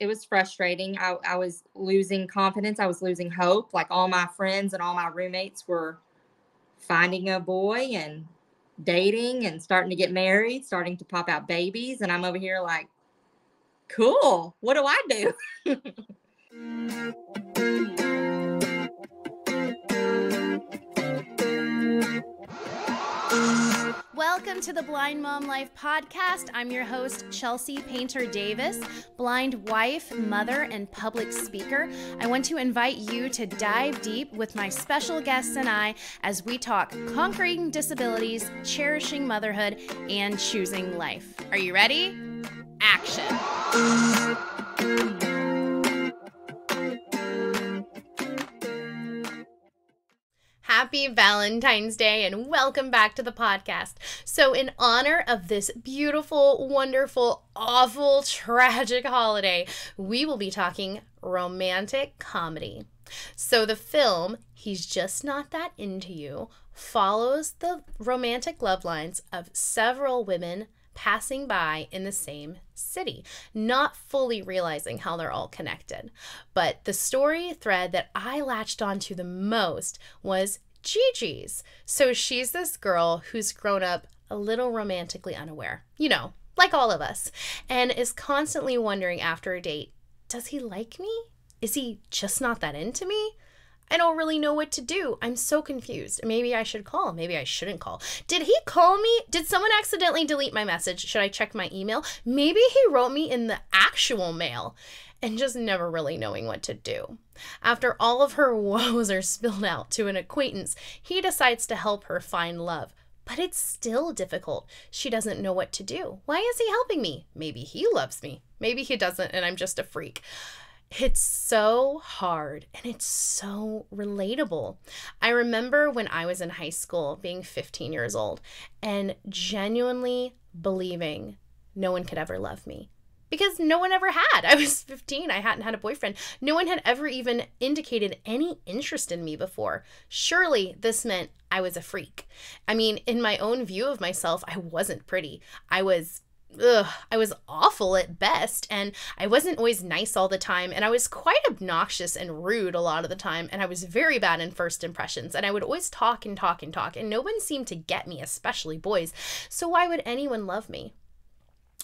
it was frustrating. I was losing confidence. I was losing hope. Like all my friends and all my roommates were finding a boy and dating and starting to get married, starting to pop out babies, and I'm over here like, cool. What do I do? Welcome to the Blind Mom Life podcast. I'm your host, Chelsey Painter Davis, blind wife, mother, and public speaker. I want to invite you to dive deep with my special guests and I as we talk conquering disabilities, cherishing motherhood, and choosing life. Are you ready? Action. Happy Valentine's Day and welcome back to the podcast. So in honor of this beautiful, wonderful, awful, tragic holiday, we will be talking romantic comedy. So the film, He's Just Not That Into You, follows the romantic love lines of several women passing by in the same city, not fully realizing how they're all connected. But the story thread that I latched onto the most was Gigi's. So she's this girl who's grown up a little romantically unaware, like all of us, and is constantly wondering after a date, does he like me? Is he just not that into me? I don't really know what to do. I'm so confused. Maybe I should call. Maybe I shouldn't call. Did he call me? Did someone accidentally delete my message? Should I check my email? Maybe he wrote me in the actual mail, and just never really knowing what to do. After all of her woes are spilled out to an acquaintance, he decides to help her find love. But it's still difficult. She doesn't know what to do. Why is he helping me? Maybe he loves me. Maybe he doesn't, and I'm just a freak. It's so hard and it's so relatable. I remember when I was in high school being 15 years old and genuinely believing no one could ever love me. Because no one ever had. I was 15. I hadn't had a boyfriend. No one had ever even indicated any interest in me before. Surely this meant I was a freak. I mean, in my own view of myself, I wasn't pretty. I was awful at best, and I wasn't always nice all the time, and I was quite obnoxious and rude a lot of the time, and I was very bad in first impressions, and I would always talk and talk and talk, and no one seemed to get me, especially boys. So why would anyone love me?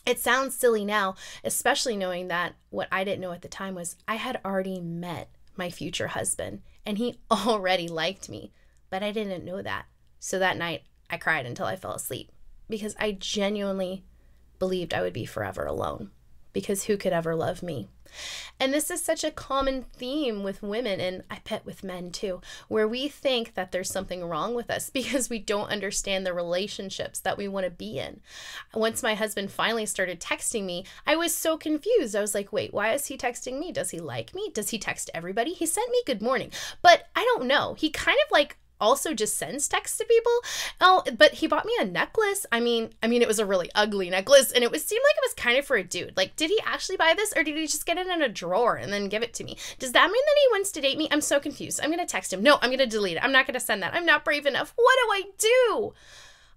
It sounds silly now, especially knowing that what I didn't know at the time was I had already met my future husband, and he already liked me, but I didn't know that. So that night, I cried until I fell asleep, because I genuinely believed I would be forever alone, because who could ever love me? And this is such a common theme with women, and I bet with men too, where we think that there's something wrong with us because we don't understand the relationships that we want to be in. Once my husband finally started texting me, I was so confused. I was like, wait, why is he texting me? Does he like me? Does he text everybody? He sent me good morning, but I don't know. He kind of also just sends texts to people. Oh, but he bought me a necklace. I mean, it was a really ugly necklace, and seemed like it was kind of for a dude. Like, did he actually buy this, or did he just get it in a drawer and then give it to me? Does that mean that he wants to date me? I'm so confused. I'm going to text him. No, I'm going to delete it. I'm not going to send that. I'm not brave enough. What do I do?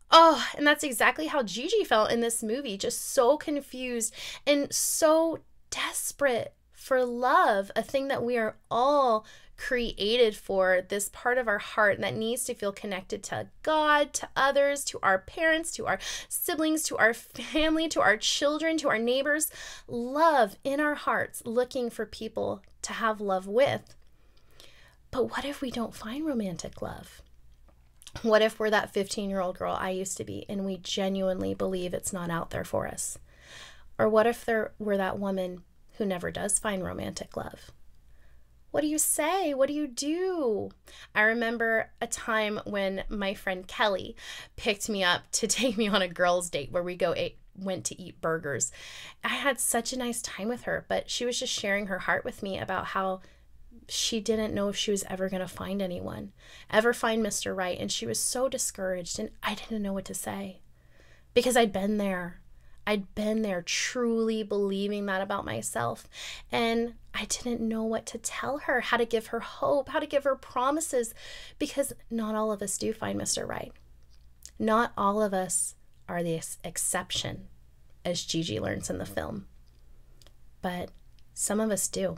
Oh, and that's exactly how Gigi felt in this movie. Just so confused and so desperate for love, a thing that we are all created for, this part of our heart that needs to feel connected to God, to others, to our parents, to our siblings, to our family, to our children, to our neighbors. Love in our hearts, looking for people to have love with. But what if we don't find romantic love? What if we're that 15-year-old girl I used to be and we genuinely believe it's not out there for us? Or what if we're that woman who never does find romantic love? What do you say? What do you do? I remember a time when my friend Kelly picked me up to take me on a girls' date where we went to eat burgers. I had such a nice time with her, but she was just sharing her heart with me about how she didn't know if she was ever going to find anyone, ever find Mr. Right, and she was so discouraged, and I didn't know what to say because I'd been there. I'd been there truly believing that about myself, and I didn't know what to tell her, how to give her hope, how to give her promises, because not all of us do find Mr. Right. Not all of us are the exception, as Gigi learns in the film. But Some of us do.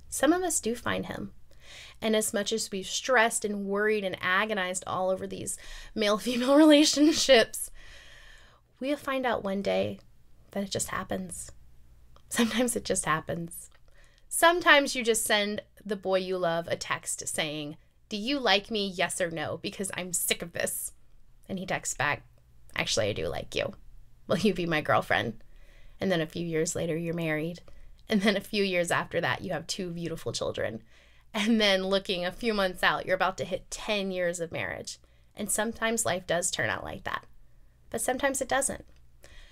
Some of us do find him. And as much as we've stressed and worried and agonized all over these male-female relationships, we'll find out one day that it just happens. Sometimes it just happens. Sometimes you just send the boy you love a text saying, "Do you like me? Yes or no? Because I'm sick of this." And he texts back, "Actually, I do like you. Will you be my girlfriend?" And then a few years later, you're married. And then a few years after that, you have 2 beautiful children. And then looking a few months out, you're about to hit 10 years of marriage. And sometimes life does turn out like that. But sometimes it doesn't.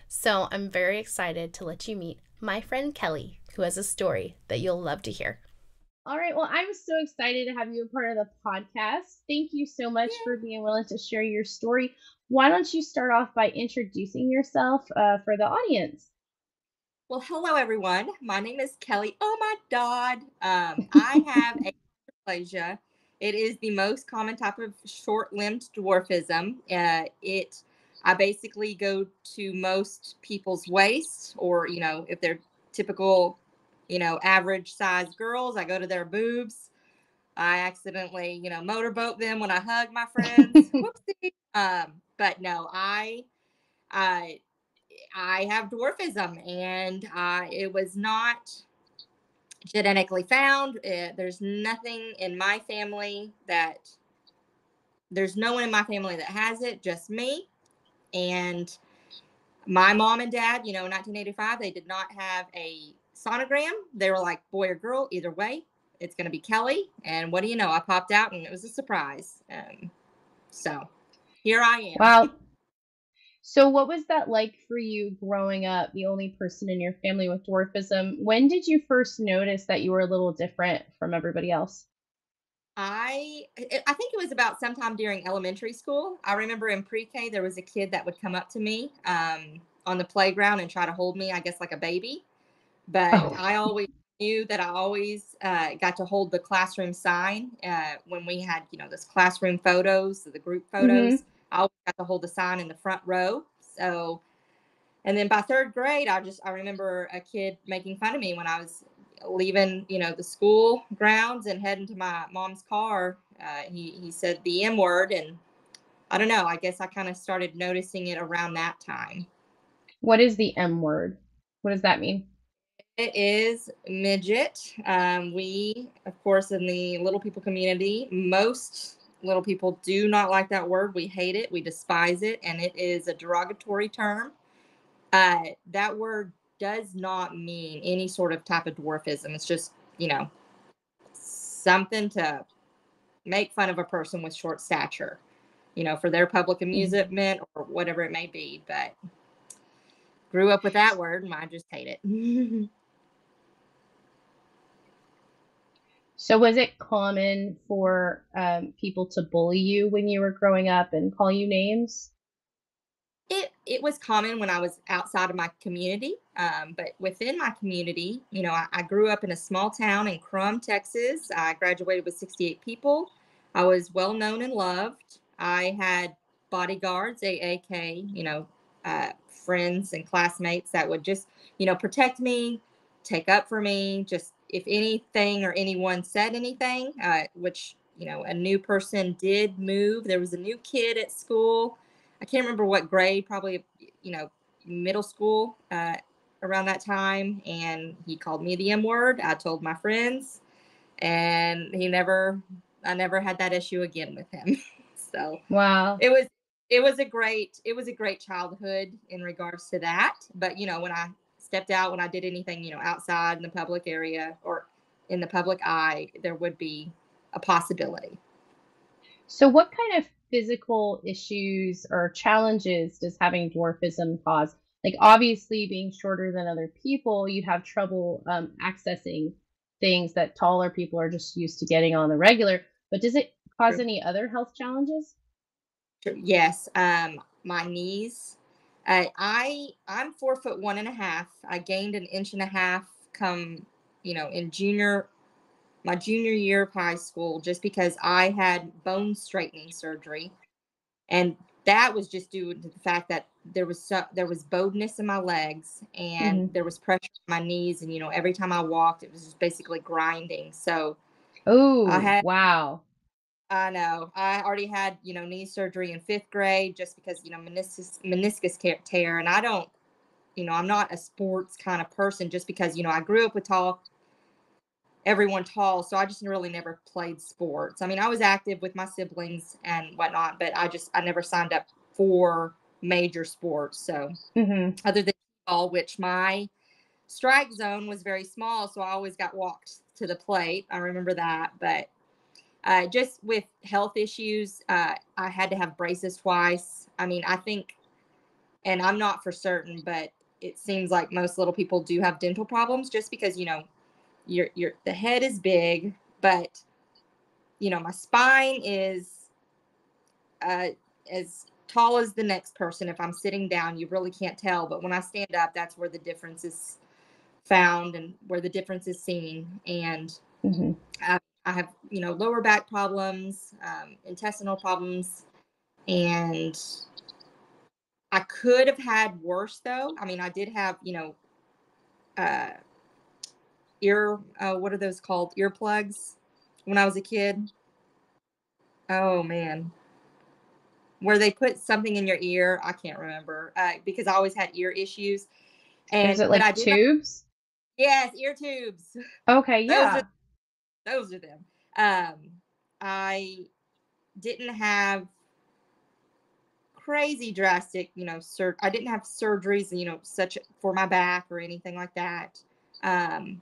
So I'm very excited to let you meet my friend Kelly, who has a story that you'll love to hear. All right. Well, I'm so excited to have you a part of the podcast. Thank you so much for being willing to share your story. Why don't you start off by introducing yourself for the audience? Well, hello everyone. My name is Kelly. Oh my Dodd. I have achondroplasia. It is the most common type of short-limbed dwarfism. I basically go to most people's waist, or if they're typical, average size girls, I go to their boobs. I accidentally, motorboat them when I hug my friends. Whoopsie. But no, I I have dwarfism, and it was not genetically found. There's nothing in my family that there's no one in my family that has it, just me. And my mom and dad, 1985, they did not have a sonogram. They were like, boy or girl, either way, it's going to be Kelly. And what do you know? I popped out and it was a surprise. So here I am. Wow. So what was that like for you growing up, the only person in your family with dwarfism? When did you first notice that you were a little different from everybody else? I think it was about sometime during elementary school. I remember in pre-K there was a kid that would come up to me on the playground and try to hold me, I guess like a baby. But Oh. I always knew that I always got to hold the classroom sign when we had, those classroom photos, the group Mm-hmm. photos. I always got to hold the sign in the front row. So, and then by third grade, I remember a kid making fun of me when I was leaving, the school grounds and heading to my mom's car. He said the M word, and I don't know. I guess I kind of started noticing it around that time. What is the M word? What does that mean? It is midget. We, of course, in the little people community, most little people do not like that word. We hate it. We despise it. And it is a derogatory term. That word does not mean any sort of type of dwarfism. It's just, something to make fun of a person with short stature, for their public Mhm. amusement or whatever it may be. But grew up with that word and I just hate it. So was it common for people to bully you when you were growing up and call you names? It was common when I was outside of my community, but within my community, I grew up in a small town in Crum, Texas. I graduated with 68 people. I was well known and loved. I had bodyguards, AAK, friends and classmates that would just, protect me, take up for me. Just if anything or anyone said anything, which, a new person did move. There was a new kid at school. I can't remember what grade, probably, middle school around that time. And he called me the M word. I told my friends, and I never had that issue again with him. So Wow. it was, it was a great childhood in regards to that. But, when I stepped out, when I did anything, outside in the public area or in the public eye, there would be a possibility. So what kind of physical issues or challenges does having dwarfism cause? Like obviously being shorter than other people, you'd have trouble accessing things that taller people are just used to getting on the regular. But does it cause any other health challenges? Yes, my knees. I'm 4 foot 1.5. I gained an inch and a half come, in my junior year of high school, just because I had bone straightening surgery, and that was just due to the fact that there was bowedness in my legs, and Mm-hmm. there was pressure on my knees, and every time I walked, it was just basically grinding. So I Oh, had wow. I know. I already had, knee surgery in 5th grade just because, meniscus tear. And I don't, I'm not a sports kind of person just because, I grew up with everyone tall. So I just really never played sports. I mean, I was active with my siblings and whatnot, but I never signed up for major sports. So Mm-hmm. other than football, which my strike zone was very small. So I always got walked to the plate. I remember that. But just with health issues, I had to have braces twice. I mean, I think, and I'm not for certain, but it seems like most little people do have dental problems just because, the head is big, but, my spine is as tall as the next person. If I'm sitting down, you really can't tell. But when I stand up, that's where the difference is found and where the difference is seen. And Mm-hmm. I have, lower back problems, intestinal problems, and I could have had worse though. I mean, I did have, uh, what are those called? Earplugs when I was a kid. Oh man, where they put something in your ear. I can't remember because I always had ear issues. Is it But I like did have, tubes? yes, ear tubes. Okay, those are yeah. those are them. I didn't have crazy drastic, I didn't have surgeries, such for my back or anything like that. Um,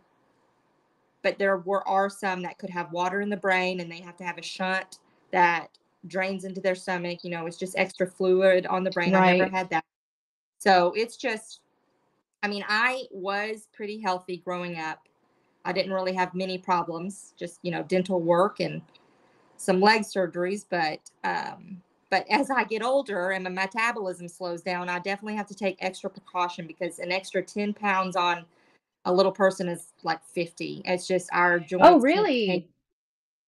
but are some that could have water in the brain, and they have to have a shunt that drains into their stomach. It's just extra fluid on the brain. I never Right. had that. So it's just, I mean, I was pretty healthy growing up. I didn't really have many problems, just, dental work and some leg surgeries, but as I get older and my metabolism slows down, I definitely have to take extra precaution because an extra 10 pounds on a little person is like 50. It's just our Oh, joints can't take. really?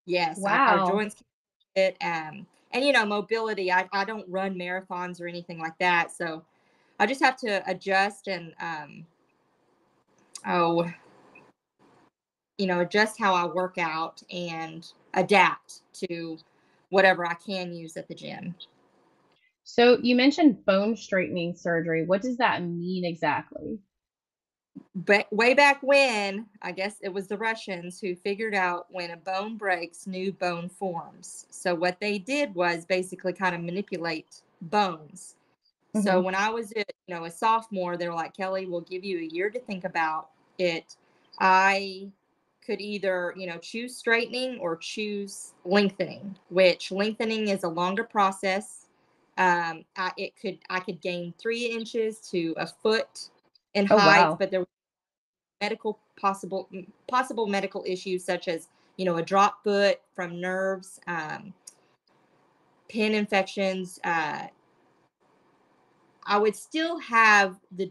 Yes, our Wow. joints can't fit. And mobility. I don't run marathons or anything like that, so I just have to adjust and oh, adjust how I work out and adapt to whatever I can use at the gym. So you mentioned bone straightening surgery. What does that mean exactly? But way back when, I guess it was the Russians who figured out when a bone breaks, new bone forms. So what they did was basically kind of manipulate bones. So Mm-hmm. when I was, a sophomore, they were like, Kelly, we'll give you a year to think about it. I could either, choose straightening or choose lengthening, which lengthening is a longer process. I could gain 3 inches to a foot in Oh, height, wow. but there medical possible medical issues such as a drop foot from nerves, pin infections. I would still have the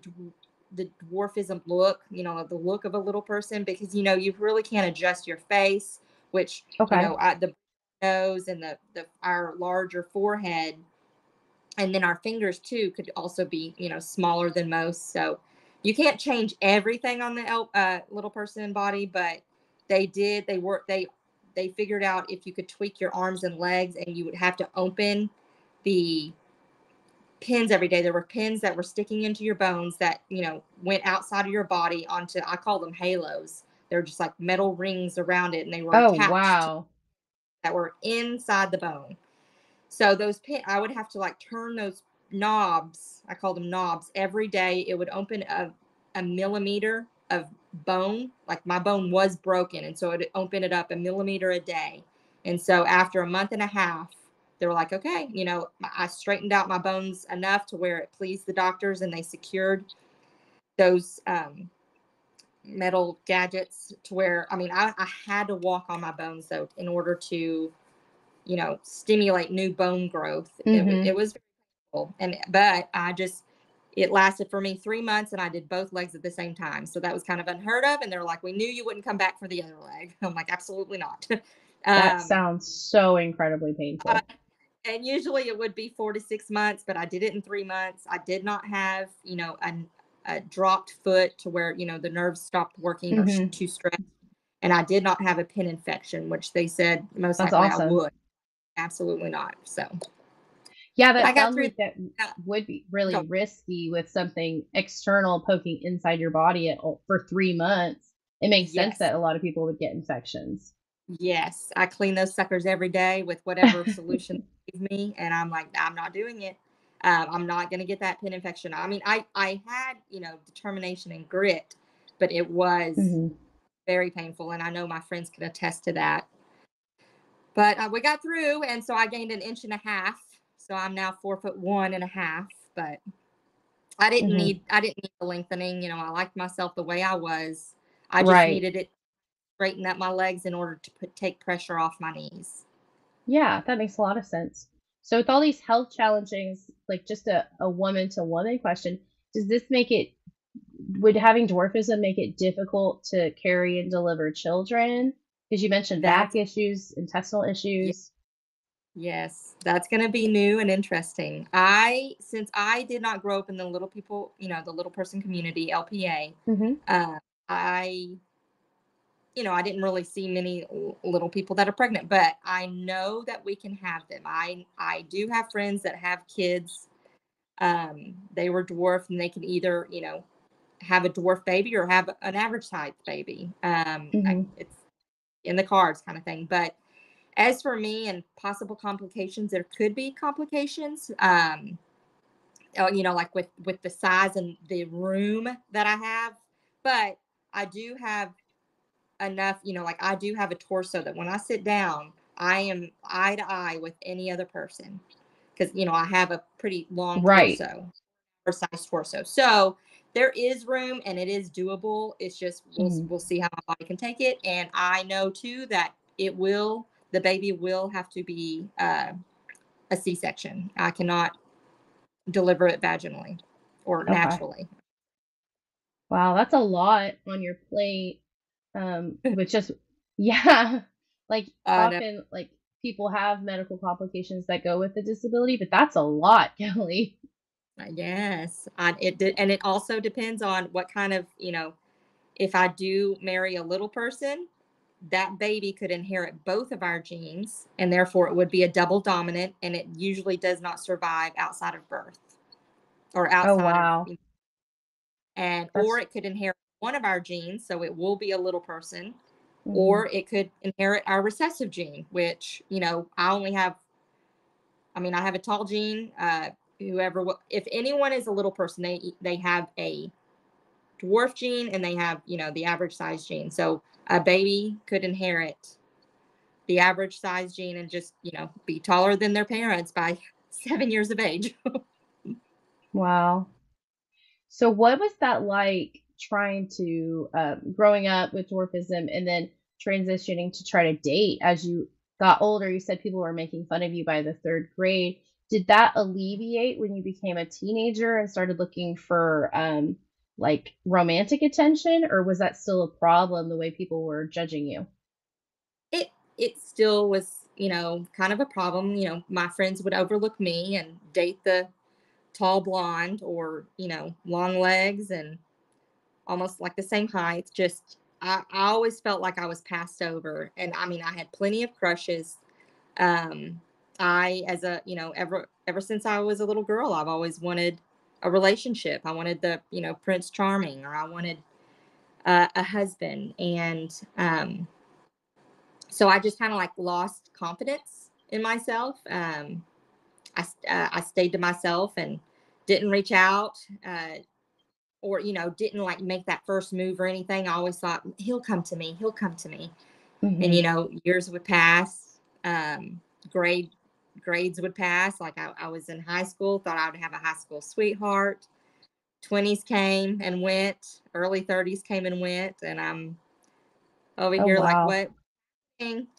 dwarfism look, the look of a little person because you really can't adjust your face, which Okay. the nose and the our larger forehead, and then our fingers too could also be smaller than most. So you can't change everything on the little person body, but they figured out if you could tweak your arms and legs, and you would have to open the pins every day. There were pins that were sticking into your bones that went outside of your body onto, I call them halos. They're just like metal rings around it, and they were Oh, attached wow. that were inside the bone. So those I would have to like turn those knobs. I call them knobs every day. It would open a millimeter of bone. Like my bone was broken, and so it opened it up a millimeter a day. And so after a month and a half, they were like, okay, I straightened out my bones enough to where it pleased the doctors, and they secured those metal gadgets to where, I mean, I had to walk on my bones though in order to stimulate new bone growth. It Mm-hmm. was very cool. But it lasted for me 3 months, and I did both legs at the same time. So that was kind of unheard of. And they're like, we knew you wouldn't come back for the other leg. I'm like, absolutely not. That um, sounds so incredibly uh, painful. And usually it would be 4 to 6 months, but I did it in 3 months. I did not have, a dropped foot to where, the nerves stopped working or Mm-hmm. too stressed. And I did not have a pin infection, which they said most That's likely I awesome. would. Absolutely not. So, Yeah, but I that got sounds through. like that would be really No, risky with something external poking inside your body for 3 months. It makes sense yes. that a lot of people would get infections. Yes. I clean those suckers every day with whatever solution they give me. And I'm like, I'm not doing it. I'm not going to get that pin infection. I mean, I had, determination and grit, but it was Mm-hmm. very painful. And I know my friends can attest to that. But we got through. And so I gained 1.5 inches. So I'm now 4'1.5". But Mm-hmm. I didn't need the lengthening. I liked myself the way I was. I just Right. needed it to straighten up my legs in order to take pressure off my knees. Yeah, that makes a lot of sense. So with all these health challenges, like just a woman to woman question, does this make it, would having dwarfism make it difficult to carry and deliver children? Because you mentioned back That's issues, intestinal Yeah, issues. yes, that's going to be new and interesting. Since I did not grow up in the little people, the little person community, LPA, Mm-hmm. uh, I didn't really see many little people that are pregnant, but I know that we can have them. I do have friends that have kids. They were dwarfed, and they can either, have a dwarf baby or have an average sized baby. Mm-hmm. It's in the cards kind of thing. But as for me and possible complications, there could be complications. Like with the size and the room that I have, but I do have enough. Like I do have a torso that when I sit down, I am eye to eye with any other person because I have a pretty long Right. torso, or size torso. So there is room and it is doable. It's just Mm-hmm. we'll see how my body can take it. And I know too that the baby will have to be a C-section. I cannot deliver it vaginally or Okay. naturally. Wow, that's a lot on your plate. With just yeah, like No, often like people have medical complications that go with the disability, but that's a lot, Kelly. yes, and it also depends on what kind of if I do marry a little person, that baby could inherit both of our genes, and therefore it would be a double dominant, and it usually does not survive outside of birth or Oh outside of, wow. and or That's it could inherit one of our genes, so it will be a little person, mhm. or it could inherit our recessive gene, which I only have. I mean, I have a tall gene. If anyone is a little person, they have a dwarf gene and they have the average size gene. So a baby could inherit the average size gene and just be taller than their parents by 7 years of age. Wow. So what was that like trying to growing up with dwarfism and then transitioning to try to date as you got older? You said people were making fun of you by the third grade. Did that alleviate when you became a teenager and started looking for like romantic attention, or was that still a problem the way people were judging you? It still was kind of a problem. My friends would overlook me and date the tall blonde or long legs and almost like the same height. Just I always felt like I was passed over. And I mean, I had plenty of crushes. Um, I, as a, ever since I was a little girl, I've always wanted a relationship. I wanted the, Prince Charming, or I wanted a husband. And so I just kind of like lost confidence in myself. I stayed to myself and didn't reach out. Or didn't like make that first move or anything. I always thought he'll come to me, and Hmm. years would pass. Grades would pass. Like I was in high school, thought I would have a high school sweetheart. 20s came and went, early 30s came and went, and I'm over Oh here like, wow. what?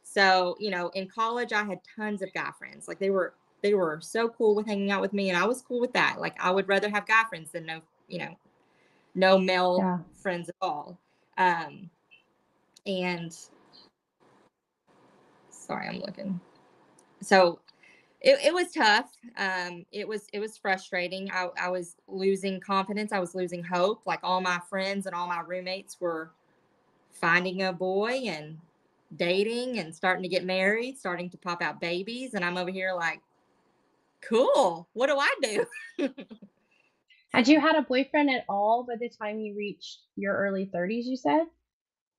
So in college I had tons of guy friends. Like they were so cool with hanging out with me, and I was cool with that. Like I would rather have guy friends than no male Yeah. friends at all. Um, and sorry, I'm looking. So It was tough. It was frustrating. I was losing confidence. I was losing hope. Like all my friends and all my roommates were finding a boy and dating and starting to get married, starting to pop out babies, and I'm over here like, cool. What do I do? Had you had a boyfriend at all by the time you reached your early 30s, you said?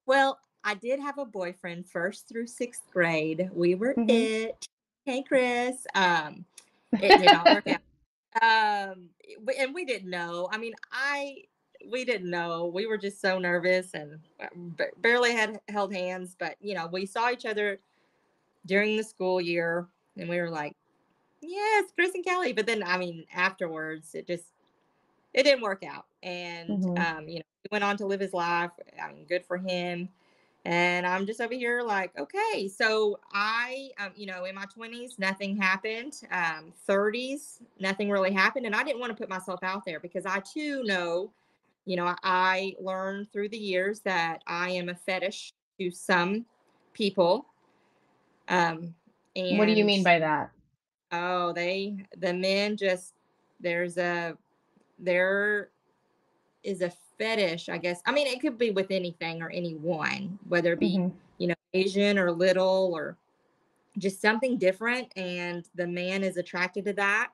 Well, I did have a boyfriend first through sixth grade. We were Mhm. it. Hey, Chris. It did not work out. And we didn't know. I mean, we didn't know. We were just so nervous and barely had held hands. But we saw each other during the school year, and we were like, "Yes, Chris and Kelly." But then, I mean, afterwards, it didn't work out. And Mhm. he went on to live his life. I mean, good for him. And I'm just over here like, okay. So in my 20s, nothing happened. 30s, nothing really happened. And I didn't want to put myself out there because I too know, I learned through the years that I am a fetish to some people. Um, What do you and mean by that? oh, the men just, there's a, there is a fetish, I guess. I mean, it could be with anything or anyone, whether it be, Mhm. Asian or little or just something different. And the man is attracted to that.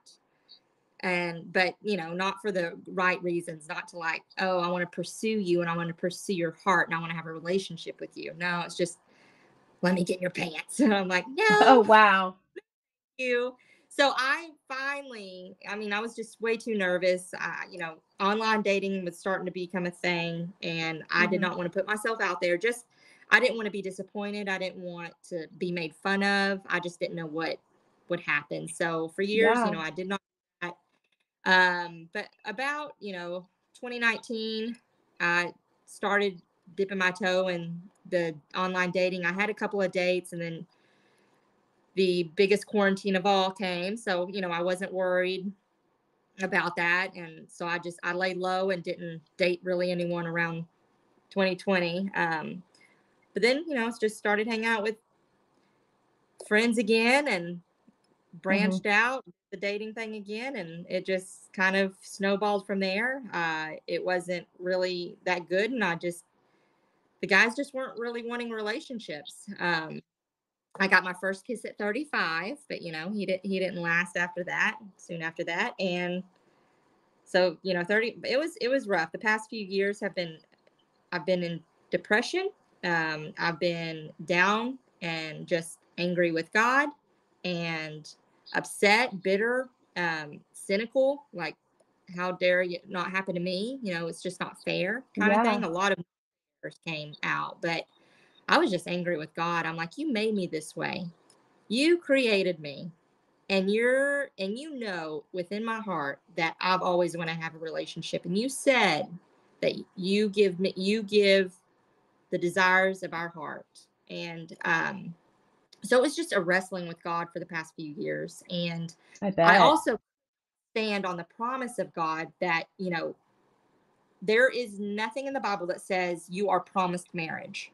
But, not for the right reasons, not to like, oh, I want to pursue you and I want to pursue your heart and I want to have a relationship with you. No, it's just, let me get in your pants. And I'm like, Oh, no, wow. you. So I mean, I was just way too nervous. Online dating was starting to become a thing, and I did Mhm. not want to put myself out there. I didn't want to be disappointed. I didn't want to be made fun of. I just didn't know what would happen. So for years, Yeah. I did not do that. But about, 2019, I started dipping my toe in the online dating. I had a couple of dates, and then the biggest quarantine of all came. So, I wasn't worried about that. And so I laid low and didn't date really anyone around 2020. But then, it's just started hanging out with friends again and Mhm. branched out the dating thing again. And it just kind of snowballed from there. It wasn't really that good. And the guys just weren't really wanting relationships. I got my first kiss at 35, but he didn't last after that, soon after that. And so, 30, it was rough. The past few years I've been in depression. I've been down and just angry with God and upset, bitter, cynical, like how dare it not happen to me? It's just not fair kind of Yeah. thing. A lot of came out, but I was just angry with God. I'm like, you made me this way. You created me, and within my heart that I've always want to have a relationship. And you said that you give the desires of our heart. And so it was just a wrestling with God for the past few years. And I I bet. also stand on the promise of God that, there is nothing in the Bible that says you are promised marriage.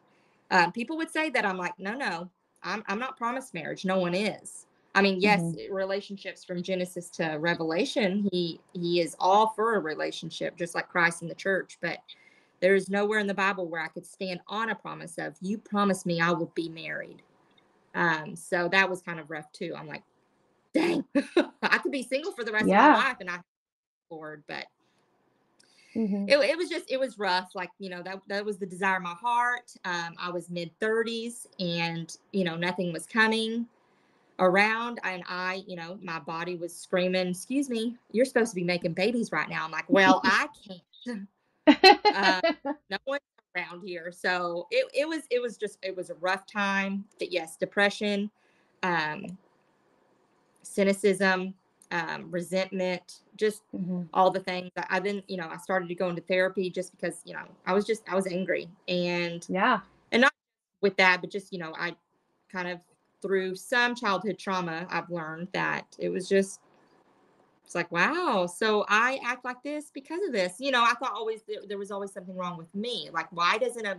People would say that. I'm like, no, I'm not promised marriage. No one is. I mean, yes, Mhm. relationships from Genesis to Revelation, he is all for a relationship, just like Christ and the church. But there is nowhere in the Bible where I could stand on a promise of, you promise me I will be married. So that was kind of rough too. I'm like, dang, I could be single for the rest of my Yeah. life, and I, Lord, but Mhm. it was rough. Like, that was the desire of my heart. I was mid 30s, and nothing was coming around. And my body was screaming, excuse me, you're supposed to be making babies right now. I'm like, well, I can't. uh, no one's around here. So it was a rough time. But yes, depression, um cynicism, resentment, just Mhm. all the things. I then, I started to go into therapy just because, I was angry. Yeah. And not with that, but just, I kind of, through some childhood trauma, I've learned that it's like, wow, so I act like this because of this. I thought always there was always something wrong with me. Like, why doesn't a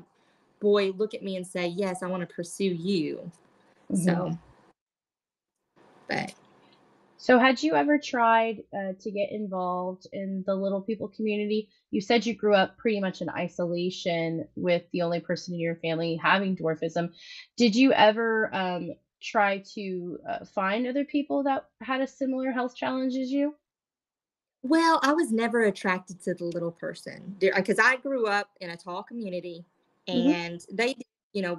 boy look at me and say, yes, I want to pursue you? Mhm. So, but So, had you ever tried to get involved in the little people community? You said you grew up pretty much in isolation with the only person in your family having dwarfism. Did you ever try to find other people that had a similar health challenge as you? Well, I was never attracted to the little person because I grew up in a tall community, Hmm. and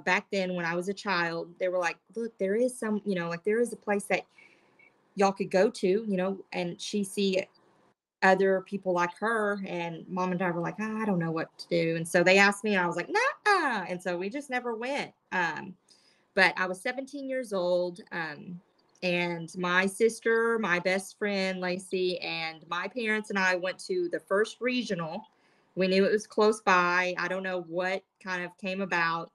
back then when I was a child, they were like, look, there is like there is a place that y'all could go to, and she see other people like her, and mom and dad were like, I don't know what to do. And so they asked me, and I was like, nah. And so we just never went. But I was 17 years old. And my sister, my best friend, Lacey, and my parents and I went to the first regional. We knew it was close by. I don't know what kind of came about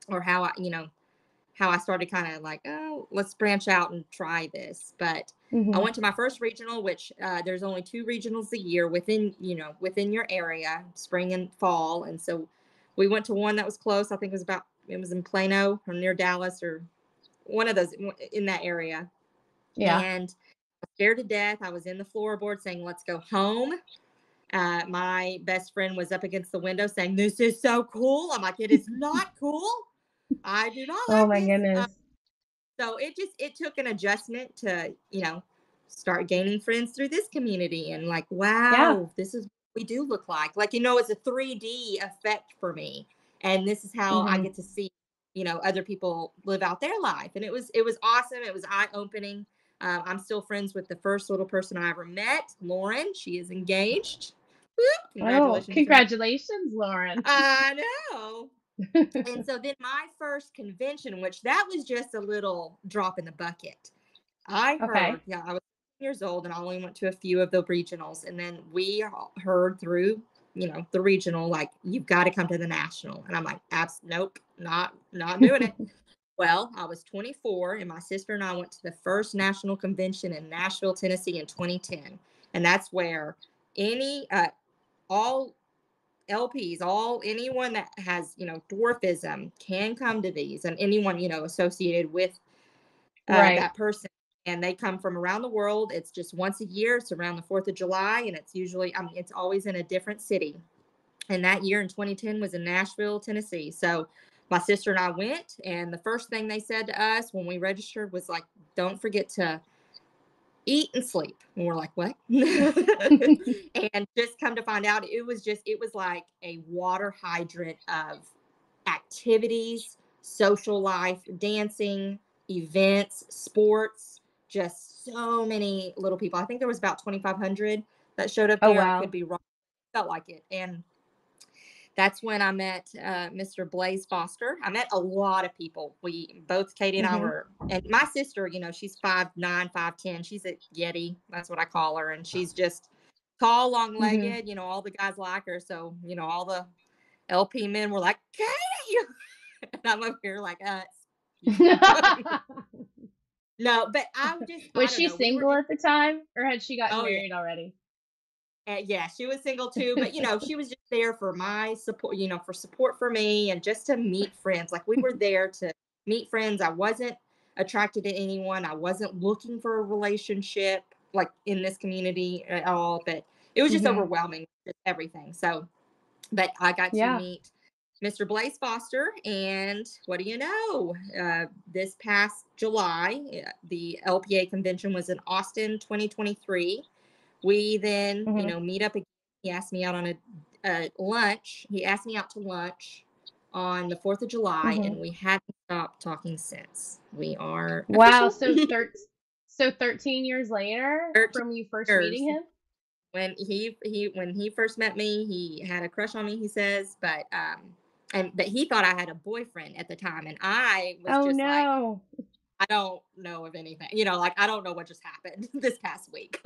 or how I started kind of like, oh, let's branch out and try this. But I Hmm. went to my first regional, which there's only 2 regionals a year within your area, spring and fall. And so we went to one that was close. I think it was in Plano or near Dallas or one of those in that area. Yeah. And I was scared to death. I was in the floorboard saying, let's go home. My best friend was up against the window saying, this is so cool. I'm like, it is not cool. I do not Oh like my this. goodness. So it took an adjustment to, start gaining friends through this community and like, Yeah. wow, this is what we do look like. Like, it's a 3D effect for me. And this is how I Hmm. get to see, other people live out their life. And it was awesome. It was eye-opening. I'm still friends with the first little person I ever met, Lauren. She is engaged. Woo! Oh, Congratulations to her. congratulations, Lauren. I know. And so then my first convention, which that was just a little drop in the bucket. Okay. Yeah, I was years old and I only went to a few of the regionals. And then we heard through, the regional, like, you've got to come to the national. And I'm like, nope, not doing it. Well, I was 24 and my sister and I went to the first national convention in Nashville, Tennessee in 2010. And that's where all LPs, anyone that has, dwarfism can come to these, and anyone, associated with Right. that person. And they come from around the world. It's just once a year. It's around the 4th of July. And it's usually, it's always in a different city. And that year in 2010 was in Nashville, Tennessee. So my sister and I went. And the first thing they said to us when we registered was like, don't forget to eat and sleep. And we're like, what? And just come to find out, it was like a water hydrant of activities, social life, dancing, events, sports, just so many little people. I think there was about 2,500 that showed up Oh, there. I could wow. be wrong. Felt like it. And that's when I met Mr. Blaze Foster. I met a lot of people. Both Katie and I Hmm. were, and my sister, she's 5'9", 5'10". She's a Yeti. That's what I call her. And she's just tall, long Hmm. legged. All the guys like her. So, all the LP men were like, Katie! And I'm over here like, excuse me. No, but I Was don't she know. We were single just, at the time, or had she gotten oh yeah. married already? Yeah, she was single too, but she was just there for my support, for support for me and just to meet friends. Like we were there to meet friends. I wasn't attracted to anyone. I wasn't looking for a relationship like in this community at all, but it was just Hmm. overwhelming, just everything. So, but I got to Yeah. meet Mr. Blaze Foster, and what do you know? This past July, the LPA convention was in Austin, 2023. We then, Hmm. meet up again. He asked me out on a lunch. He asked me out to lunch on the 4th of July, Hmm. and we haven't stopped talking since. We are Wow. official. So 13 years later 13 from you first years. meeting him? When he first met me, he had a crush on me, he says, but he thought I had a boyfriend at the time, and I was Oh just like, no. I don't know of anything, like I don't know what just happened this past week.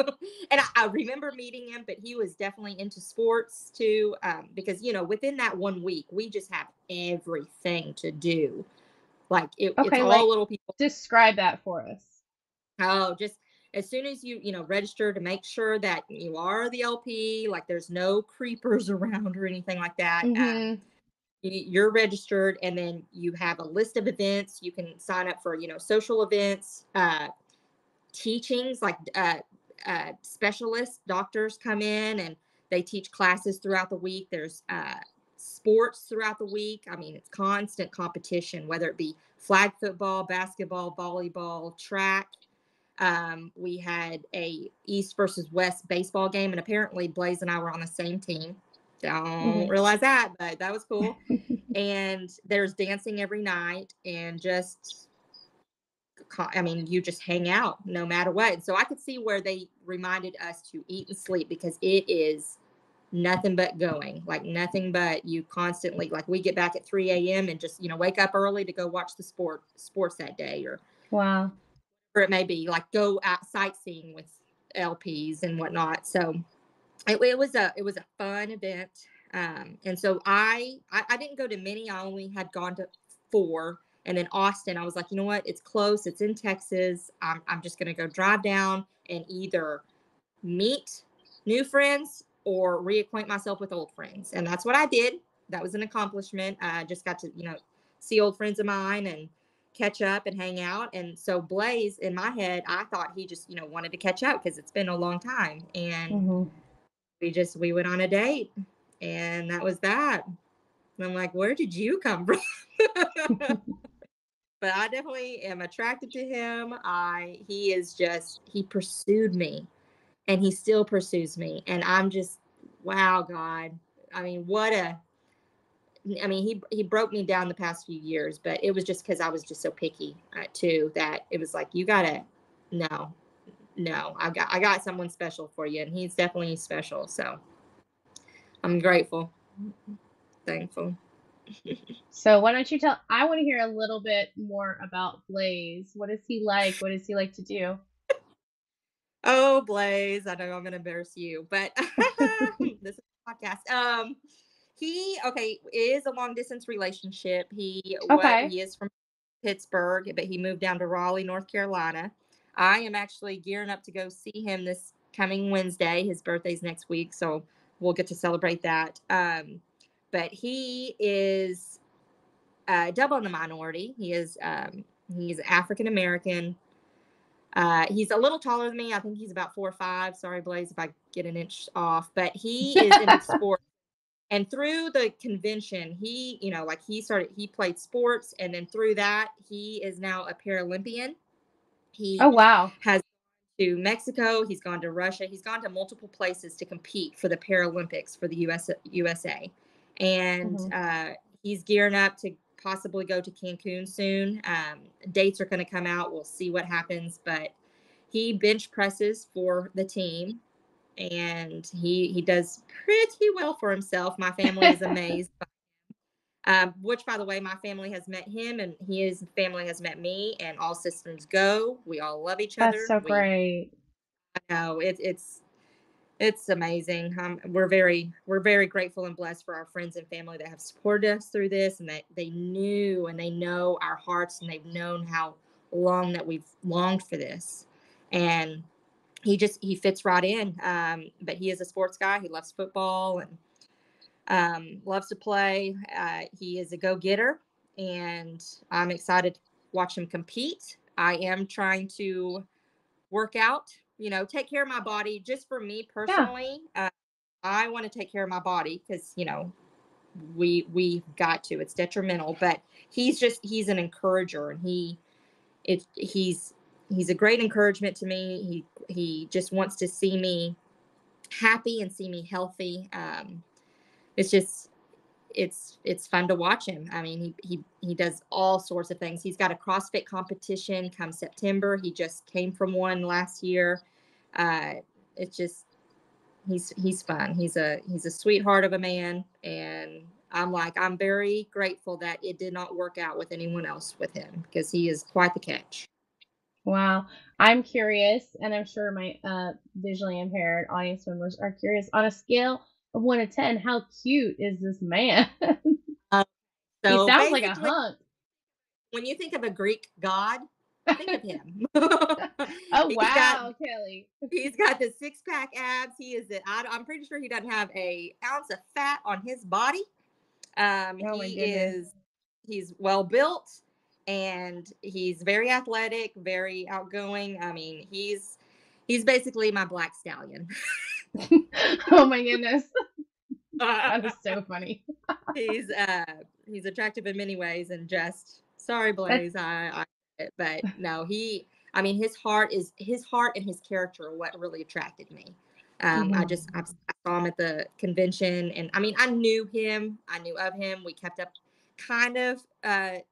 And I remember meeting him, but he was definitely into sports too, because within that 1 week, we just have everything to do. Like it's Okay, all like little people. describe that for us. Oh, just as soon as you register to make sure that you are the LP, like there's no creepers around or anything like that. Hmm. You're registered, and then you have a list of events. You can sign up for social events. teachings, like specialist doctors come in and they teach classes throughout the week. There's sports throughout the week. I mean, it's constant competition, whether it be flag football, basketball, volleyball, track. We had a East versus West baseball game, and apparently Blaze and I were on the same team. Don't realize that, but that was cool. And there's dancing every night, and just, I mean, you just hang out no matter what. And so I could see where they reminded us to eat and sleep, because it is nothing but going, like nothing but you constantly, like we get back at 3 a.m. and just, wake up early to go watch the sports that day, or Wow. or it may be like go out sightseeing with LPs and whatnot. So it was a fun event. And so I didn't go to many. I only had gone to 4. And then Austin, I was like, you know what? It's close. It's in Texas. I'm just going to go drive down and either meet new friends or reacquaint myself with old friends. And that's what I did. That was an accomplishment. I just got to, see old friends of mine and catch up and hang out. And so Blaze, in my head, I thought he just, wanted to catch up because it's been a long time. And we went on a date, and that was that. And I'm like, where did you come from? But I definitely am attracted to him. He pursued me, and he still pursues me. And I'm just, wow, God. I mean, he broke me down the past few years, but it was just because I was just so picky too, that it was like, you gotta, no, I got someone special for you. And he's definitely special. So I'm grateful, thankful. So why don't you I want to hear a little bit more about Blaze. What is he like? What does he like to do? Oh, Blaze, I know I'm going to embarrass you, but this is a podcast. He is a long distance relationship. He is from Pittsburgh, but he moved down to Raleigh, North Carolina. I am actually gearing up to go see him this coming Wednesday. His birthday's next week, so we'll get to celebrate that. But he is double in the minority. He's African American. He's a little taller than me. I think he's about 4'5". Sorry, Blaze, if I get an inch off. But he is into sports. And through the convention, he played sports. And then through that, he is now a Paralympian. He wow. has gone to Mexico. He's gone to Russia. He's gone to multiple places to compete for the Paralympics for the USA. And he's gearing up to possibly go to Cancun soon. Dates are going to come out. We'll see what happens. But he bench presses for the team, and he does pretty well for himself. My family is amazed. Which, by the way, my family has met him, and his family has met me, and all systems go. We all love each other. That's so great. I know it's amazing. We're very grateful and blessed for our friends and family that have supported us through this, and that they knew and they know our hearts, and they've known how long that we've longed for this. And he fits right in. But he is a sports guy. He loves football and loves to play. He is a go-getter, and I'm excited to watch him compete. I am trying to work out, take care of my body. Just for me personally, I want to take care of my body because, we've got to. It's detrimental. But he's an encourager, and he's a great encouragement to me. He just wants to see me happy and see me healthy. It's fun to watch him. I mean, he does all sorts of things. He's got a CrossFit competition come September. He just came from one last year. It's just, he's fun. He's a sweetheart of a man. And I'm very grateful that it did not work out with anyone else with him, because he is quite the catch. Wow. I'm curious, and I'm sure my visually impaired audience members are curious. On a scale of 1 to 10, how cute is this man? He sounds like a hunk. When you think of a Greek god, think of him. Oh, wow, Kelly. He's got the 6-pack abs. I'm pretty sure he doesn't have an ounce of fat on his body. He's well built. and he's very athletic, very outgoing. I mean, he's basically my black stallion. Oh my goodness. That is so funny. he's he's attractive in many ways, and just sorry, That's Blaze, but no, I mean, his heart and his character are what really attracted me. I saw him at the convention, and I mean, I knew him, I knew of him. We kept up kind of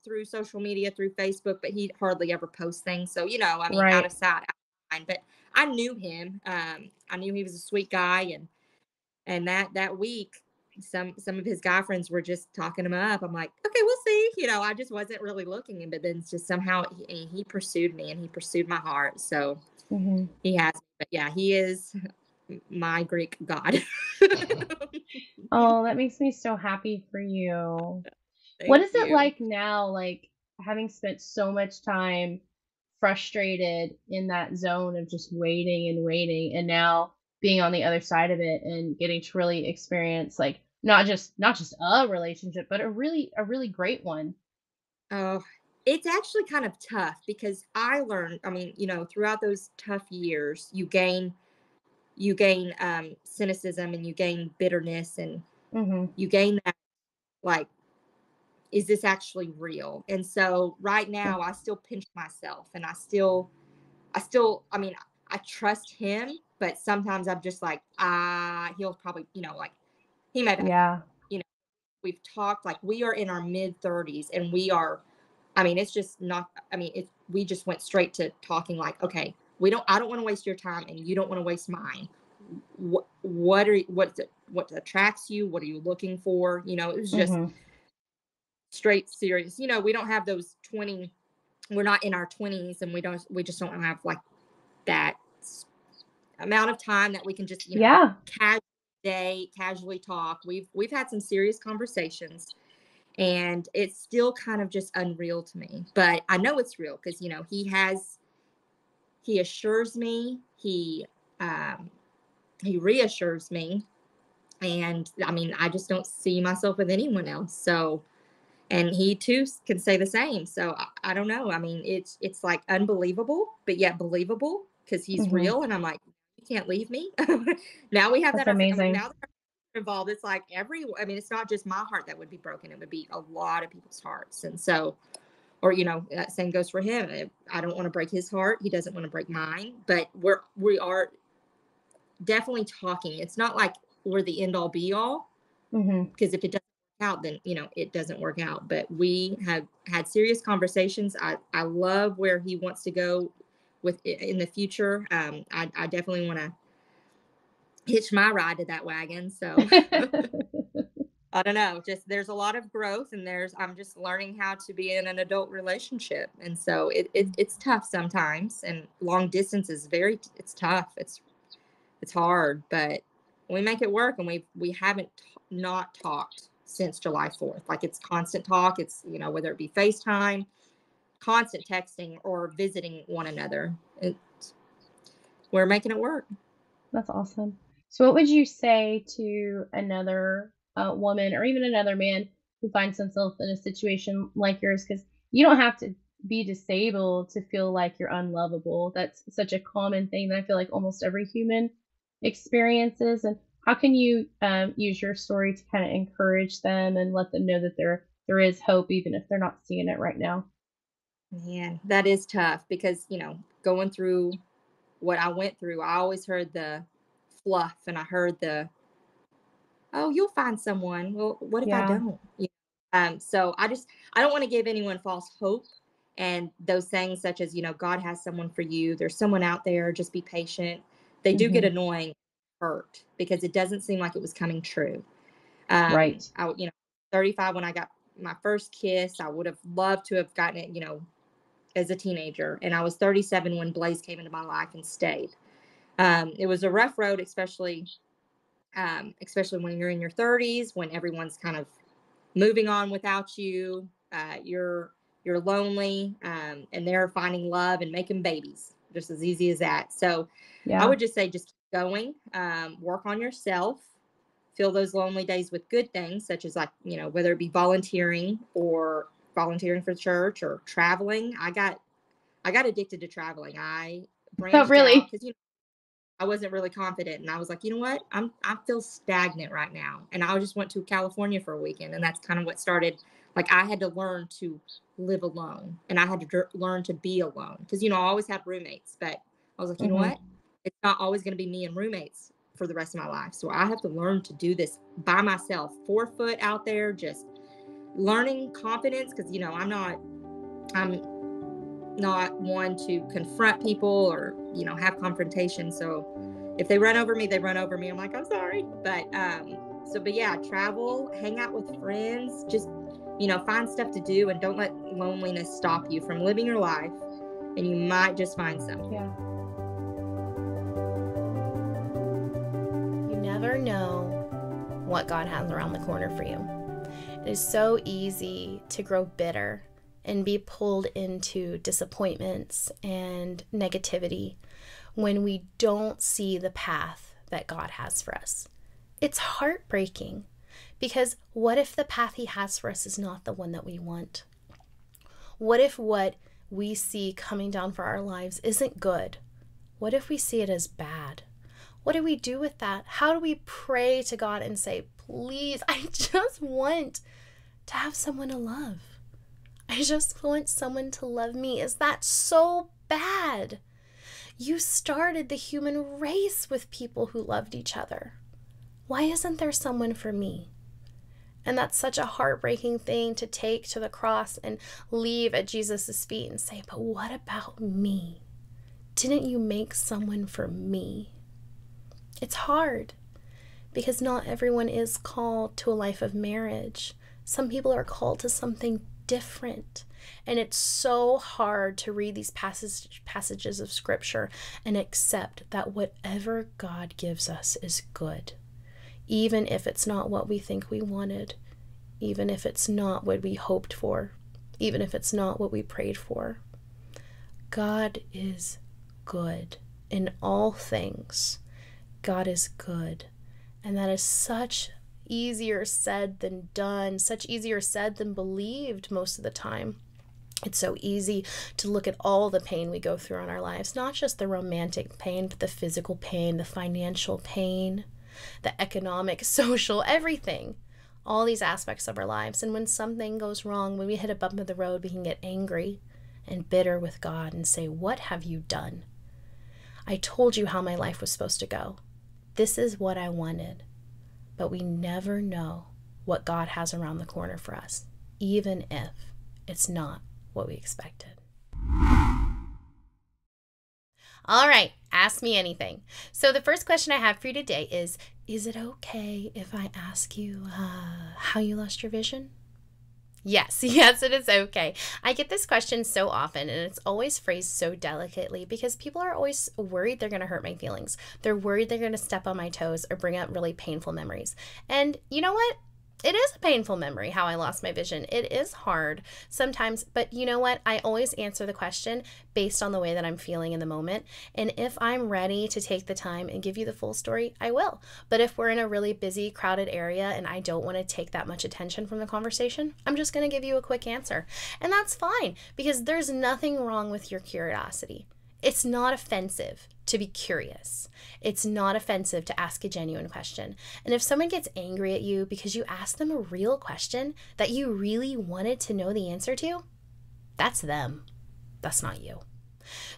through social media, through Facebook, but he hardly ever posts things. So, I mean, out right. of sight, out of mind. But I knew him. I knew he was a sweet guy, and that week, some of his guy friends were just talking him up. I'm like, okay, we'll see. I just wasn't really looking, but then it's just somehow he pursued me, and he pursued my heart. So Hmm. he has, but yeah, he is my Greek god. Oh, that makes me so happy for you. What Thank is it you. like now, like having spent so much time frustrated in that zone of just waiting and waiting, and now being on the other side of it and getting to really experience like not just a relationship, but a really great one. Oh, it's actually kind of tough because I learned, I mean, throughout those tough years, you gain cynicism, and you gain bitterness, and Hmm. you gain that, like, is this actually real? And so right now I still pinch myself, and I mean, I trust him, but sometimes I'm just like, he'll probably, like, he may back out. Yeah. You know, we've talked, like, we are in our mid 30s, and we are, I mean, it's just not, I mean, we just went straight to talking, like, okay, I don't want to waste your time, and you don't want to waste mine. What attracts you? What are you looking for? It was just Hmm. straight serious. We don't have those 20, we're not in our 20s, and we just don't have, like, that amount of time that we can just, Yeah. casually talk. We've had some serious conversations, and it's still kind of just unreal to me. But I know it's real because, he assures me, um he reassures me, and I mean, I just don't see myself with anyone else. So, and he too can say the same. So I don't know. I mean, it's like unbelievable, but yet believable because he's Hmm. real, and I'm like, you can't leave me. Now we have That's that. I mean, amazing. now that we're involved, it's like I mean, it's not just my heart that would be broken; it would be a lot of people's hearts. And so, or that same goes for him. I don't want to break his heart; he doesn't want to break mine. But we are definitely talking. It's not like we're the end all be all, Hmm. because if it doesn't work out, then it doesn't work out. But we have had serious conversations. I love where he wants to go with it in the future. I definitely want to hitch my ride to that wagon. So I don't know. Just there's a lot of growth, and I'm just learning how to be in an adult relationship, and so it's tough sometimes. And long distance is it's tough. It's hard, but we make it work, and we haven't not talked since July 4th. Like, it's constant talk. It's, whether it be FaceTime, constant texting, or visiting one another. We're making it work. That's awesome. So, what would you say to another woman or even another man who finds themselves in a situation like yours? Because you don't have to be disabled to feel like you're unlovable. That's such a common thing that I feel like almost every human experiences. And how can you use your story to kind of encourage them and let them know that there is hope, even if they're not seeing it right now? Man, that is tough because, going through what I went through, I always heard the fluff, and I heard oh, you'll find someone. Well, what if I Yeah. don't? So I don't want to give anyone false hope. And those sayings such as, God has someone for you. There's someone out there. Just be patient. They do get Hmm. annoying, hurt, because it doesn't seem like it was coming true. Right. 35 when I got my first kiss. I would have loved to have gotten it, as a teenager. And I was 37 when Blaze came into my life and stayed. It was a rough road, especially when you're in your 30s, when everyone's kind of moving on without you. You're lonely, and they're finding love and making babies, just as easy as that. So I Yeah. would just say, just keep going, work on yourself, fill those lonely days with good things, such as, like, whether it be volunteering or volunteering for the church or traveling. I got addicted to traveling. I Oh, branched really? out because I wasn't really confident, and I was like, you know what, I feel stagnant right now, and I just went to California for a weekend, and that's kind of what started. Like, I had to learn to live alone, and I had to learn to be alone because I always had roommates, but I was like, you know Mm-hmm. what, it's not always going to be me and roommates for the rest of my life, so I have to learn to do this by myself, 4 foot out there, just learning confidence because I'm not one to confront people or have confrontation. So if they run over me, they run over me. I'm like, I'm sorry. But yeah, travel, hang out with friends, just find stuff to do, and don't let loneliness stop you from living your life, and you might just find something. Yeah. You never know what God has around the corner for you. It is so easy to grow bitter and be pulled into disappointments and negativity when we don't see the path that God has for us. It's heartbreaking because what if the path He has for us is not the one that we want? What if what we see coming down for our lives isn't good? What if we see it as bad? What do we do with that? How do we pray to God and say, please, I just want to have someone to love. I just want someone to love me. Is that so bad? You started the human race with people who loved each other. Why isn't there someone for me? And that's such a heartbreaking thing to take to the cross and leave at Jesus' feet and say, but what about me? Didn't you make someone for me? It's hard because not everyone is called to a life of marriage. Some people are called to something different. And it's so hard to read these passages of scripture and accept that whatever God gives us is good. Even if it's not what we think we wanted, even if it's not what we hoped for, even if it's not what we prayed for. God is good in all things. God is good. And that is such easier said than done, such easier said than believed most of the time. It's so easy to look at all the pain we go through in our lives, not just the romantic pain, but the physical pain, the financial pain, the economic, social, everything, all these aspects of our lives. And when something goes wrong, when we hit a bump in the road, we can get angry and bitter with God and say, what have you done? I told you how my life was supposed to go. This is what I wanted. But we never know what God has around the corner for us, even if it's not what we expected. All right, ask me anything. So the first question I have for you today is it okay if I ask you how you lost your vision? Yes, it is okay. I get this question so often, and it's always phrased so delicately because people are always worried they're going to hurt my feelings. They're worried they're going to step on my toes or bring up really painful memories. And you know what? It is a painful memory, how I lost my vision. It is hard sometimes, but you know what? I always answer the question based on the way that I'm feeling in the moment. And if I'm ready to take the time and give you the full story, I will. But if we're in a really busy, crowded area and I don't want to take that much attention from the conversation, I'm just going to give you a quick answer. And that's fine because there's nothing wrong with your curiosity. It's not offensive to be curious. It's not offensive to ask a genuine question. And if someone gets angry at you because you asked them a real question that you really wanted to know the answer to, that's them. That's not you.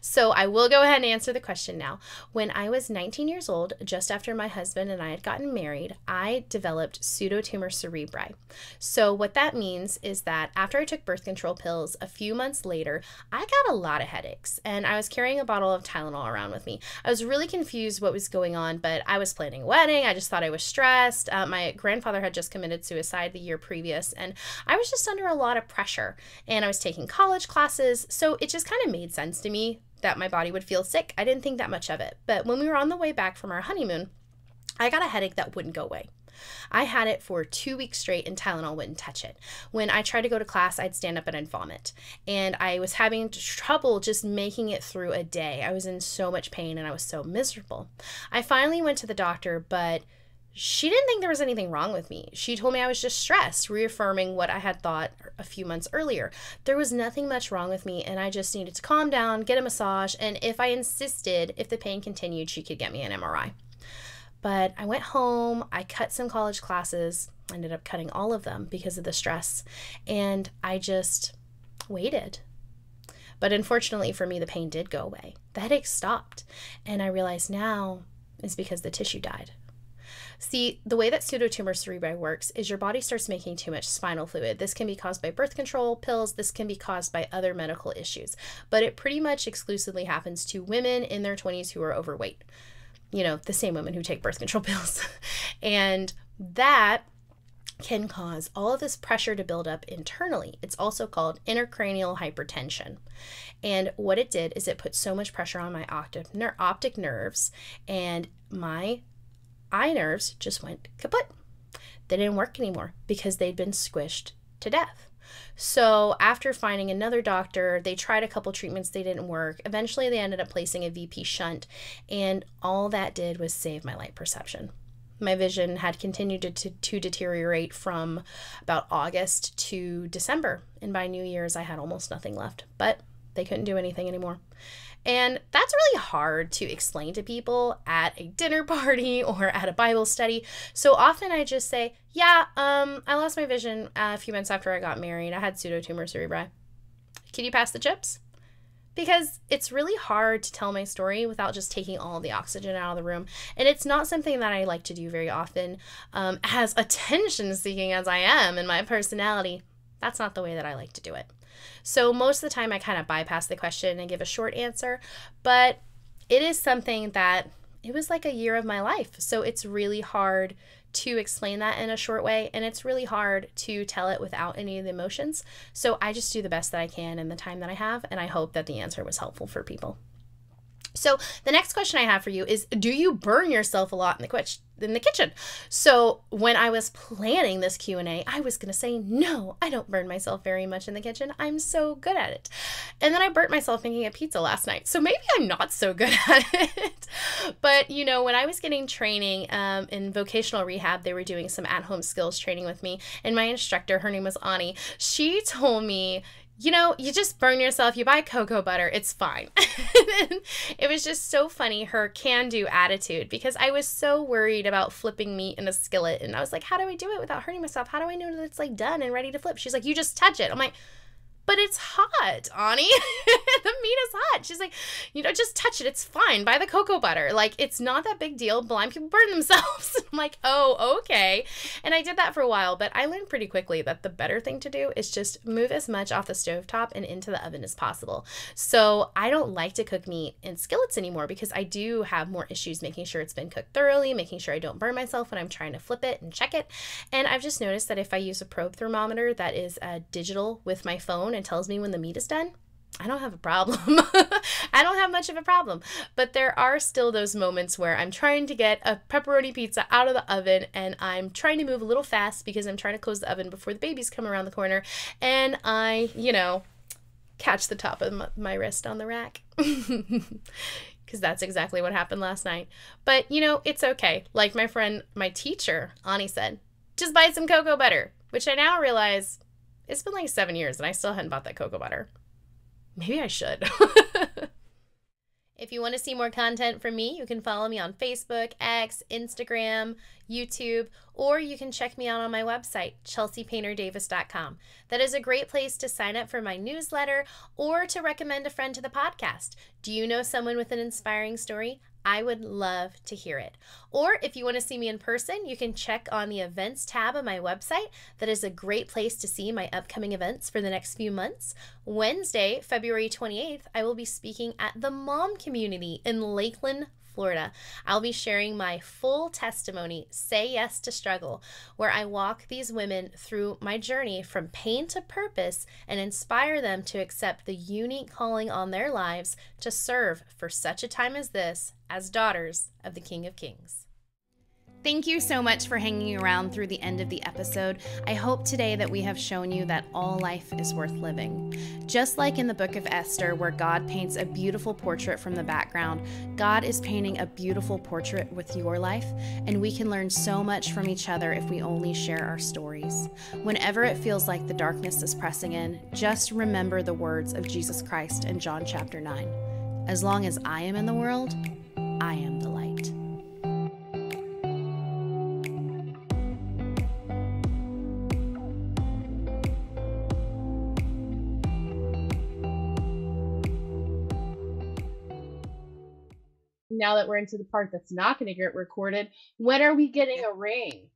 So I will go ahead and answer the question now. When I was 19 years old, just after my husband and I had gotten married, I developed pseudotumor cerebri. So what that means is that after I took birth control pills, a few months later, I got a lot of headaches and I was carrying a bottle of Tylenol around with me. I was really confused what was going on, but I was planning a wedding. I just thought I was stressed. My grandfather had just committed suicide the year previous, and I was just under a lot of pressure, and I was taking college classes, so it just kind of made sense to me that my body would feel sick. I didn't think that much of it. But when we were on the way back from our honeymoon, I got a headache that wouldn't go away. I had it for 2 weeks straight and Tylenol wouldn't touch it. When I tried to go to class, I'd stand up and I'd vomit. And I was having trouble just making it through a day. I was in so much pain and I was so miserable. I finally went to the doctor, but She didn't think there was anything wrong with me. She told me I was just stressed, reaffirming what I had thought a few months earlier. There was nothing much wrong with me, and I just needed to calm down, get a massage, and if I insisted, if the pain continued, she could get me an MRI. But I went home, I cut some college classes, ended up cutting all of them because of the stress, and I just waited. But unfortunately for me, the pain did go away. The headache stopped, and I realized now is because the tissue died. See, the way that pseudotumor cerebri works is your body starts making too much spinal fluid. This can be caused by birth control pills. This can be caused by other medical issues. But it pretty much exclusively happens to women in their 20s who are overweight. You know, the same women who take birth control pills. And that can cause all of this pressure to build up internally. It's also called intracranial hypertension. And what it did is it put so much pressure on my optic nerves, and my eye nerves just went kaput. They didn't work anymore because they'd been squished to death. So after finding another doctor, they tried a couple treatments, they didn't work. Eventually they ended up placing a VP shunt, and all that did was save my light perception. My vision had continued to deteriorate from about August to December, and by New Year's I had almost nothing left, but they couldn't do anything anymore. And that's really hard to explain to people at a dinner party or at a Bible study. So often I just say, yeah, I lost my vision a few months after I got married. I had pseudotumor cerebri. Can you pass the chips? Because it's really hard to tell my story without just taking all the oxygen out of the room. And it's not something that I like to do very often. As attention-seeking as I am in my personality, that's not the way that I like to do it. So most of the time I kind of bypass the question and give a short answer, but it is something that it was like a year of my life. So it's really hard to explain that in a short way, and it's really hard to tell it without any of the emotions. So I just do the best that I can in the time that I have, and I hope that the answer was helpful for people. So the next question I have for you is, do you burn yourself a lot in the kitchen? So when I was planning this Q&A, I was going to say, no, I don't burn myself very much in the kitchen. I'm so good at it. And then I burnt myself making a pizza last night. So maybe I'm not so good at it. But, you know, when I was getting training in vocational rehab, they were doing some at-home skills training with me. And my instructor, her name was Ani, she told me, you know, you just burn yourself, you buy cocoa butter, it's fine. It was just so funny, her can-do attitude, because I was so worried about flipping meat in a skillet. And I was like, how do I do it without hurting myself? How do I know that it's like done and ready to flip? She's like, you just touch it. I'm like, but it's hot, Ani. The meat is hot. She's like, you know, just touch it. It's fine. Buy the cocoa butter. Like, it's not that big deal. Blind people burn themselves. I'm like, oh, okay. And I did that for a while, but I learned pretty quickly that the better thing to do is just move as much off the stovetop and into the oven as possible. So I don't like to cook meat in skillets anymore because I do have more issues making sure it's been cooked thoroughly, making sure I don't burn myself when I'm trying to flip it and check it. And I've just noticed that if I use a probe thermometer that is digital with my phone and tells me when the meat is done, I don't have a problem. I don't have much of a problem. But there are still those moments where I'm trying to get a pepperoni pizza out of the oven and I'm trying to move a little fast because I'm trying to close the oven before the babies come around the corner, and I, you know, catch the top of my wrist on the rack. Because that's exactly what happened last night. But, you know, it's okay. Like my teacher, Ani, said, just buy some cocoa butter, which I now realize it's been like 7 years and I still hadn't bought that cocoa butter. Maybe I should. If you want to see more content from me, you can follow me on Facebook, X, Instagram, YouTube, or you can check me out on my website, chelseapainterdavis.com. That is a great place to sign up for my newsletter or to recommend a friend to the podcast. Do you know someone with an inspiring story? I would love to hear it. Or if you want to see me in person, you can check on the events tab of my website. That is a great place to see my upcoming events for the next few months. Wednesday, February 28th, I will be speaking at the Mom Community in Lakeland, Florida. I'll be sharing my full testimony, Say Yes to Struggle, where I walk these women through my journey from pain to purpose and inspire them to accept the unique calling on their lives to serve for such a time as this as daughters of the King of Kings. Thank you so much for hanging around through the end of the episode. I hope today that we have shown you that all life is worth living. Just like in the book of Esther, where God paints a beautiful portrait from the background, God is painting a beautiful portrait with your life, and we can learn so much from each other if we only share our stories. Whenever it feels like the darkness is pressing in, just remember the words of Jesus Christ in John chapter 9. As long as I am in the world, I am the light. Now that we're into the part that's not going to get recorded, when are we getting a ring?